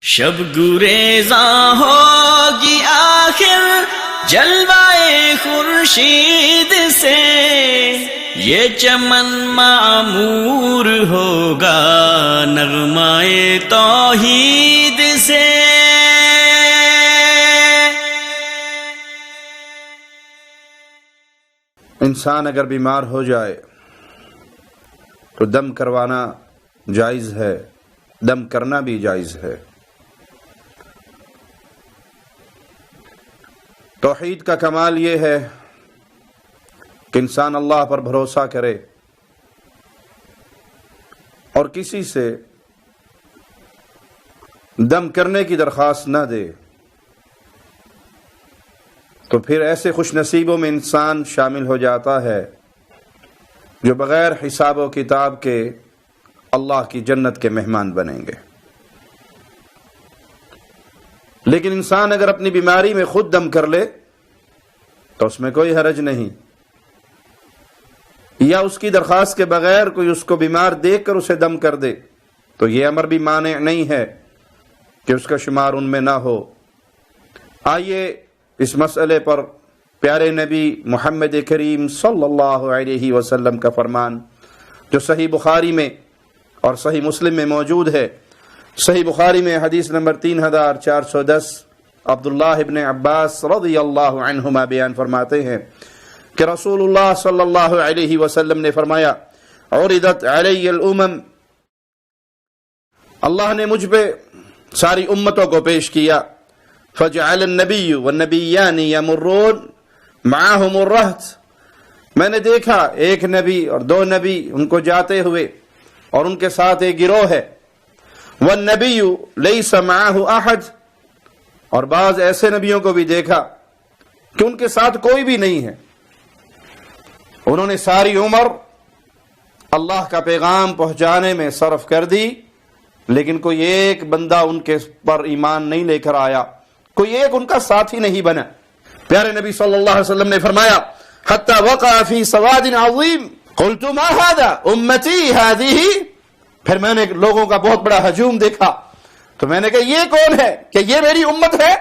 شب گریزاں ہوگی آخر جلوائے خورشید سے، یہ چمن معمور ہوگا نغمائے توحید سے۔ انسان اگر بیمار ہو جائے تو دم کروانا جائز ہے، دم کرنا بھی جائز ہے۔ توحید کا کمال یہ ہے کہ انسان اللہ پر بھروسہ کرے اور کسی سے دم کرنے کی درخواست نہ دے، تو پھر ایسے خوش نصیبوں میں انسان شامل ہو جاتا ہے جو بغیر حساب و کتاب کے اللہ کی جنت کے مہمان بنیں گے۔ لیکن انسان اگر اپنی بیماری میں خود دم کر لے تو اس میں کوئی حرج نہیں، یا اس کی درخواست کے بغیر کوئی اس کو بیمار دیکھ کر اسے دم کر دے تو یہ امر بھی مانع نہیں ہے کہ اس کا شمار ان میں نہ ہو۔ آئیے اس مسئلے پر پیارے نبی محمد کریم صلی اللہ علیہ وسلم کا فرمان جو صحیح بخاری میں اور صحیح مسلم میں موجود ہے۔ صحیح بخاری میں حدیث نمبر 3410 عبداللہ ابن عباس رضی اللہ عنہما بیان فرماتے ہیں کہ رسول اللہ صلی اللہ علیہ وسلم نے فرمایا، عرضت علی الامم، اللہ نے مجھ پہ ساری امتوں کو پیش کیا، فجعل النبی والنبیان یمرون معاہم الرہط، میں نے دیکھا ایک نبی اور دو نبی ان کو جاتے ہوئے اور ان کے ساتھ ایک گروہ ہے، والنبی لیس معاہ احد، اور بعض ایسے نبیوں کو بھی دیکھا کہ ان کے ساتھ کوئی بھی نہیں ہے، انہوں نے ساری عمر اللہ کا پیغام پہنچانے میں صرف کر دی لیکن کوئی ایک بندہ ان کے پر ایمان نہیں لے کر آیا، کوئی ایک ان کا ساتھی نہیں بنا۔ پیارے نبی صلی اللہ علیہ وسلم نے فرمایا، حتی وقع فی سواد عظیم قلت ما هذا امتی هذه، پھر میں نے لوگوں کا بہت بڑا ہجوم دیکھا تو میں نے کہا یہ کون ہے، کہ یہ میری امت ہے؟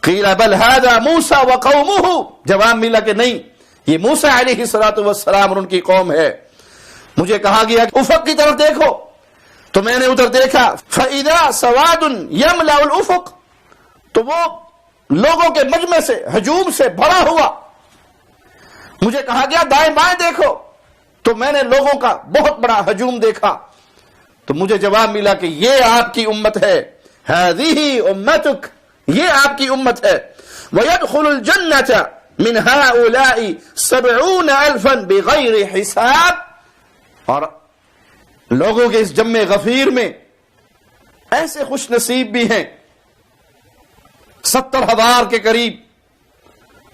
قیل بل هذا موسیٰ وقومه، جواب ملا کہ نہیں، یہ موسیٰ علیہ السلام اور ان کی قوم ہے۔ مجھے کہا گیا کہ افق کی طرف دیکھو تو میں نے ادھر دیکھا، فَإِذَا سَوَادٌ يَمْلَأُ الْأُفُقَ، تو وہ لوگوں کے مجمع سے ہجوم سے بھرا ہوا۔ مجھے کہا گیا دائیں بائیں دیکھو تو میں نے لوگوں کا بہت بڑا ہجوم دیکھا تو مجھے جواب ملا کہ یہ آپ کی امت ہے، هَذِهِ أُمَّتُكَ، یہ آپ کی امت ہے۔ وَيَدْخُلُ الْجَنَّةَ مِنْ هَؤُلَاءِ 70,000 بِغَيْرِ حساب، اور لوگوں کے اس جمع غفیر میں ایسے خوش نصیب بھی ہیں 70,000 کے قریب،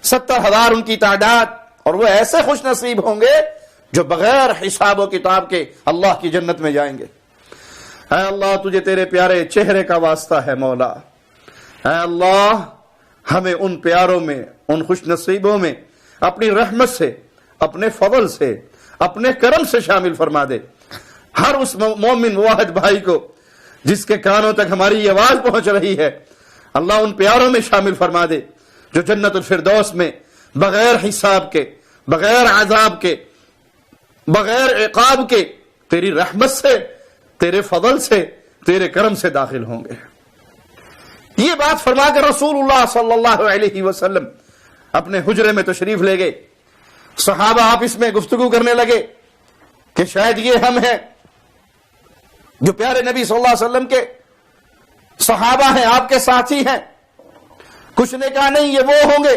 70,000 ان کی تعداد، اور وہ ایسے خوش نصیب ہوں گے جو بغیر حساب و کتاب کے اللہ کی جنت میں جائیں گے۔ اے اللہ تجھے تیرے پیارے چہرے کا واسطہ ہے مولا، اے اللہ ہمیں ان پیاروں میں، ان خوش نصیبوں میں اپنی رحمت سے، اپنے فضل سے، اپنے کرم سے شامل فرما دے۔ ہر اس مومن واحد بھائی کو جس کے کانوں تک ہماری یہ آواز پہنچ رہی ہے، اللہ ان پیاروں میں شامل فرما دے جو جنت الفردوس میں بغیر حساب کے، بغیر عذاب کے، بغیر عقاب کے تیری رحمت سے، تیرے فضل سے، تیرے کرم سے داخل ہوں گے۔ یہ بات فرما کر رسول اللہ صلی اللہ علیہ وسلم اپنے حجرے میں تشریف لے گئے۔ صحابہ آپس میں گفتگو کرنے لگے کہ شاید یہ ہم ہیں جو پیارے نبی صلی اللہ علیہ وسلم کے صحابہ ہیں، آپ کے ساتھی ہیں۔ کچھ نے کہا نہیں، یہ وہ ہوں گے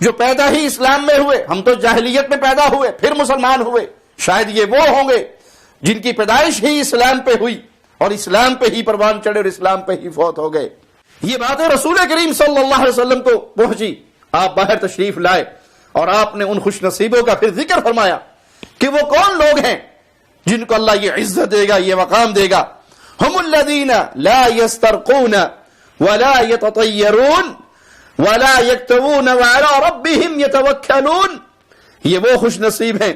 جو پیدا ہی اسلام میں ہوئے، ہم تو جاہلیت میں پیدا ہوئے پھر مسلمان ہوئے، شاید یہ وہ ہوں گے جن کی پیدائش ہی اسلام پہ ہوئی اور اسلام پہ ہی پروان چڑھے اور اسلام پہ ہی فوت ہو گئے۔ یہ باتیں رسول کریم صلی اللہ علیہ وسلم کو پہنچی، آپ باہر تشریف لائے اور آپ نے ان خوش نصیبوں کا پھر ذکر فرمایا کہ وہ کون لوگ ہیں جن کو اللہ یہ عزت دے گا، یہ مقام دے گا۔ ہم الذین لا یسترقون ولا یتطیرون ولا یکتوون وعلی ربہم یتوکلون، یہ وہ خوش نصیب ہیں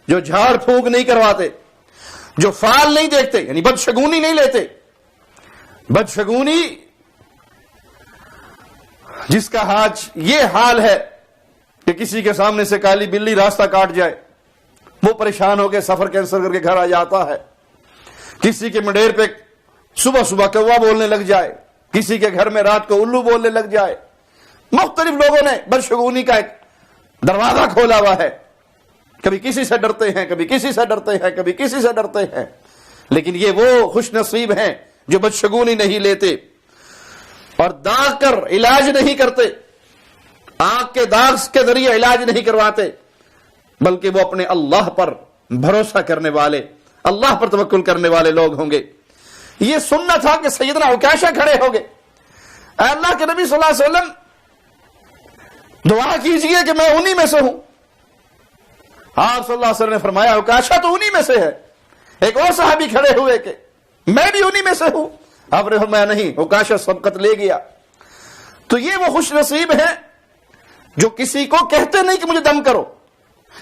جو جھاڑ پھونک نہیں کرواتے، جو فال نہیں دیکھتے یعنی بدشگونی نہیں لیتے، بدشگونی جس کا آج یہ حال ہے کہ کسی کے سامنے سے کالی بلی راستہ کاٹ جائے، وہ پریشان ہو کے سفر کینسل کر کے گھر آ جاتا ہے۔ کسی کے منڈیر پہ صبح صبح کوا بولنے لگ جائے، کسی کے گھر میں رات کو الو بولنے لگ جائے۔ مختلف لوگوں نے بدشگونی کا ایک دروازہ کھولا ہوا ہے، کبھی کسی سے ڈرتے ہیں، کبھی کسی سے ڈرتے ہیں، کبھی کسی سے ڈرتے ہیں، لیکن یہ وہ خوش نصیب ہیں جو بدشگونی نہیں لیتے اور داغ کر علاج نہیں کرتے، آنکھ کے داغ کے ذریعے علاج نہیں کرواتے، بلکہ وہ اپنے اللہ پر بھروسہ کرنے والے، اللہ پر توکل کرنے والے لوگ ہوں گے۔ یہ سننا تھا کہ سیدنا عکاشہ کھڑے ہو گئے، اے اللہ کے نبی صلی اللہ علیہ وسلم دعا کیجئے کہ میں انہی میں سے ہوں۔ آپ صلی اللہ علیہ وسلم نے فرمایا عکاشہ تو انہی میں سے ہے۔ ایک اور صحابی کھڑے ہوئے کہ میں بھی انہی میں سے ہوں۔ آپ نے فرمایا نہیں، عکاشہ سبقت لے گیا۔ تو یہ وہ خوش نصیب ہیں جو کسی کو کہتے نہیں کہ مجھے دم کرو،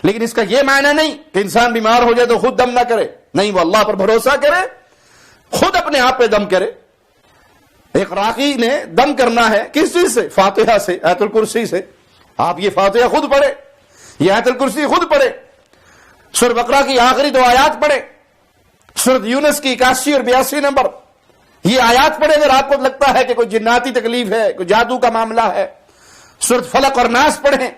لیکن اس کا یہ معنی نہیں کہ انسان بیمار ہو جائے تو خود دم نہ کرے، نہیں، وہ اللہ پر بھروسہ کرے، خود اپنے آپ پہ دم کرے۔ ایک راقی نے دم کرنا ہے کس چیز سے؟ فاتحہ سے، آیت الکرسی سے۔ آپ یہ فاتحہ خود پڑھے، یہ آیت الکرسی خود پڑھے، سورہ بقرہ کی آخری 2 آیات پڑھے، سورہ یونس کی 81 اور 82 نمبر، یہ آیات پڑھے اگر آپ کو لگتا ہے کہ کوئی جناتی تکلیف ہے، کوئی جادو کا معاملہ ہے۔ سورہ فلق اور ناس پڑھیں،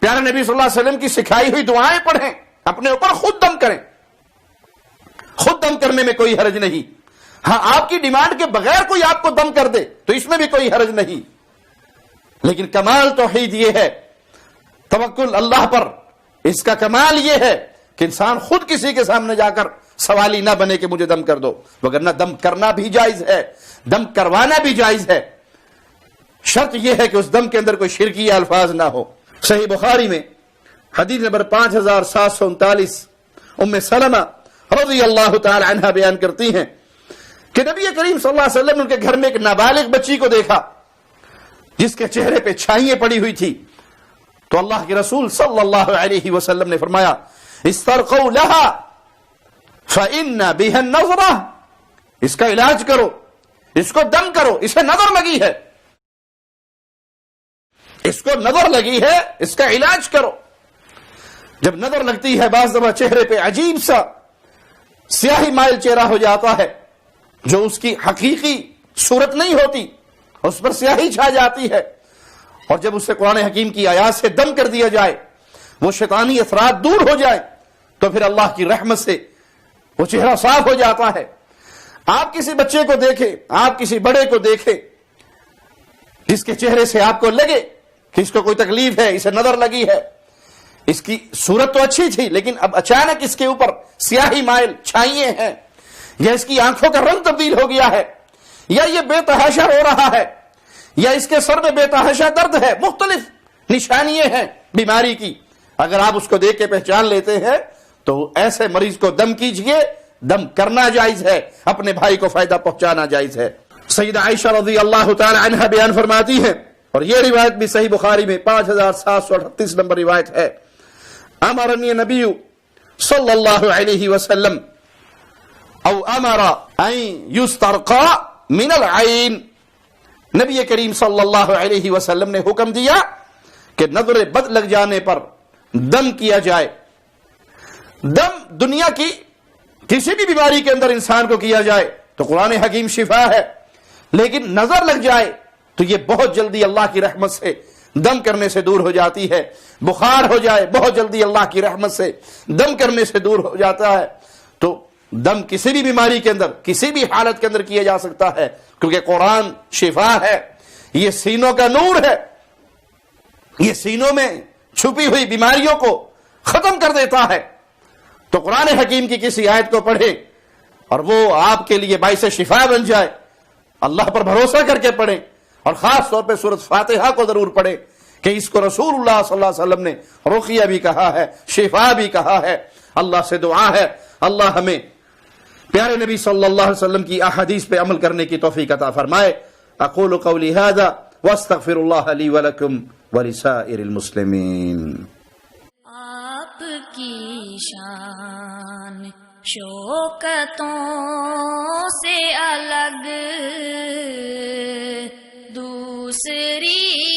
پیارے نبی صلی اللہ علیہ وسلم کی سکھائی ہوئی دعائیں پڑھیں، اپنے اوپر خود دم کریں۔ خود دم کرنے میں کوئی حرج نہیں، ہاں آپ کی ڈیمانڈ کے بغیر کوئی آپ کو دم کر دے تو اس میں بھی کوئی حرج نہیں، لیکن کمال توحید یہ ہے، توکل اللہ پر، اس کا کمال یہ ہے کہ انسان خود کسی کے سامنے جا کر سوالی نہ بنے کہ مجھے دم کر دو، وگرنہ دم کرنا بھی جائز ہے، دم کروانا بھی جائز ہے، شرط یہ ہے کہ اس دم کے اندر کوئی شرکی الفاظ نہ ہو۔ صحیح بخاری میں حدیث نمبر 5739 ام سلمہ رضی اللہ تعالی عنہ بیان کرتی ہیں کہ نبی کریم صلی اللہ علیہ وسلم نے ان کے گھر میں ایک نابالغ بچی کو دیکھا جس کے چہرے پہ چھائیاں پڑی ہوئی تھی، تو اللہ کے رسول صلی اللہ علیہ وسلم نے فرمایا استرقوا لها فإن بها النظرة، اس کا علاج کرو، اس کو دم کرو، اسے نظر لگی ہے، اس کو نظر لگی ہے، اس کا علاج کرو۔ جب نظر لگتی ہے بعض دفعہ چہرے پہ عجیب سا سیاہی مائل چہرہ ہو جاتا ہے جو اس کی حقیقی صورت نہیں ہوتی، اس پر سیاہی چھا جاتی ہے، اور جب اسے قرآن حکیم کی آیات سے دم کر دیا جائے، وہ شیطانی اثرات دور ہو جائے، تو پھر اللہ کی رحمت سے وہ چہرہ صاف ہو جاتا ہے۔ آپ کسی بچے کو دیکھیں، آپ کسی بڑے کو دیکھیں جس کے چہرے سے آپ کو لگے کہ اس کو کوئی تکلیف ہے، اسے نظر لگی ہے، اس کی صورت تو اچھی تھی لیکن اب اچانک اس کے اوپر سیاہی مائل چھائیے ہیں، یا اس کی آنکھوں کا رنگ تبدیل ہو گیا ہے، یا یہ بے تحاشا رو رہا ہے، یا اس کے سر میں بے تحاشا درد ہے، مختلف نشانیاں ہیں بیماری کی، اگر آپ اس کو دیکھ کے پہچان لیتے ہیں تو ایسے مریض کو دم کیجئے، دم کرنا جائز ہے، اپنے بھائی کو فائدہ پہنچانا جائز ہے۔ سیدہ عائشہ رضی اللہ تعالی عنہ بیان فرماتی ہیں، اور یہ روایت بھی صحیح بخاری میں 5738 نمبر روایت ہے، امرنی نبی صلی اللہ علیہ وسلم او امر ان یسترقى من العین، نبی کریم صلی اللہ علیہ وسلم نے حکم دیا کہ نظر بد لگ جانے پر دم کیا جائے۔ دم دنیا کی کسی بھی بیماری کے اندر انسان کو کیا جائے تو قرآن حکیم شفا ہے، لیکن نظر لگ جائے تو یہ بہت جلدی اللہ کی رحمت سے دم کرنے سے دور ہو جاتی ہے۔ بخار ہو جائے بہت جلدی اللہ کی رحمت سے دم کرنے سے دور ہو جاتا ہے۔ تو دم کسی بھی بیماری کے اندر، کسی بھی حالت کے اندر کیا جا سکتا ہے، کیونکہ قرآن شفا ہے، یہ سینوں کا نور ہے، یہ سینوں میں چھپی ہوئی بیماریوں کو ختم کر دیتا ہے۔ تو قرآن حکیم کی کسی آیت کو پڑھے اور وہ آپ کے لیے باعث شفا بن جائے، اللہ پر بھروسہ کر کے پڑھیں، اور خاص طور پہ سورۃ فاتحہ کو ضرور پڑھیں کہ اس کو رسول اللہ صلی اللہ علیہ وسلم نے رقیہ بھی کہا ہے، شفا بھی کہا ہے۔ اللہ سے دعا ہے اللہ ہمیں پیارے نبی صلی اللہ علیہ وسلم کی احادیث پہ عمل کرنے کی توفیق عطا فرمائے۔ اقول قولی ھذا واستغفر اللہ لی ولکم ولسائر المسلمین۔ آپ کی شان شوکتوں سے الگ دوسری